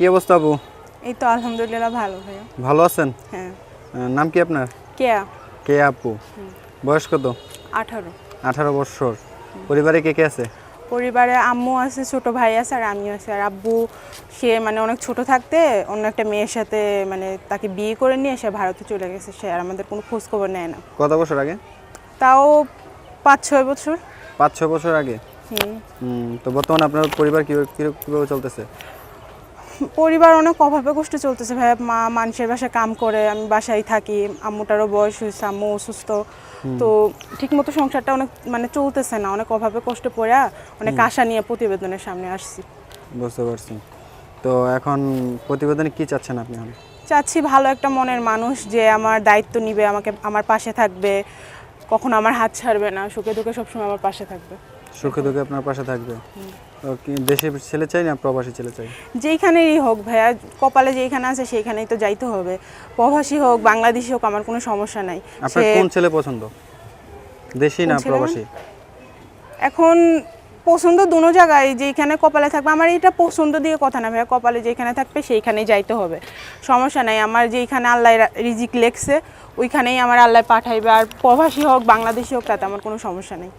কি অবস্থা আপু? এই তো আলহামদুলিল্লাহ ভালো ভাইয়া। ভালো আছেন? হ্যাঁ। নাম কি আপনার? কেয়া। কে আপু? বয়স কত? 18। 18 বছর। পরিবারে কে কে আছে? পরিবারে আম্মু আছে, ছোট ভাই আছে আর আমিও আছি। আর আব্বু সে মানে অনেক ছোট থাকতে অন্য একটা মেয়ের সাথে মানে তাকে বিয়ে করে নিয়ে সে ভারতে চলে গেছে। সে আর আমাদের কোনো খোঁজ খবর নেয় না। কত বছর আগে? তাও 5-6 বছর। 5-6 বছর আগে। তো বর্তমানে আপনার পরিবার কিভাবে চলতেছে? পরিবার অনেক অভাবে কষ্ট চলতেছে ভাইয়া। মা মানুষের বাসায় কাম করে, আমি বাসায় থাকি। আম্মুটারও বয়স হয়েছে, আম্মু অসুস্থ। তো ঠিকমতো সংসারটা অনেক মানে চলতেছে না, অনেক অভাবে কষ্ট পড়ে অনেক আশা নিয়ে প্রতিবেদনের সামনে আসছি। বুঝতে পারছি। তো এখন প্রতিবেদনে কি চাচ্ছেন আপনি? চাচ্ছি ভালো একটা মনের মানুষ যে আমার দায়িত্ব নিবে, আমাকে আমার পাশে থাকবে, কখনো আমার হাত ছাড়বে না, সুখে দুঃখে সবসময় আমার পাশে থাকবে। সুখে দুঃখে আপনার পাশে থাকবে। তো কি দেশের ছেলে চাই না প্রবাসী ছেলে চাই? যেইখানেই হোক ভাইয়া, কপালে যেইখানে আছে সেইখানেই তো যাইতে হবে। প্রবাসী হোক বাংলাদেশি হোক আমার কোনো সমস্যা নাই। আপনার কোন ছেলে পছন্দ, দেশি না প্রবাসী? এখন পছন্দ দুনো জায়গায়, যেখানে কপালে থাকবে। আমার এটা পছন্দ দিয়ে কথা না ভাইয়া, কপালে যেখানে থাকবে সেইখানেই যাইতে হবে, সমস্যা নাই। আমার যেইখানে আল্লাহ রিজিক লেখছে ওইখানেই আমার আল্লাহ পাঠাইবে। আর প্রবাসী হোক বাংলাদেশি হোক তাতে আমার কোনো সমস্যা নেই।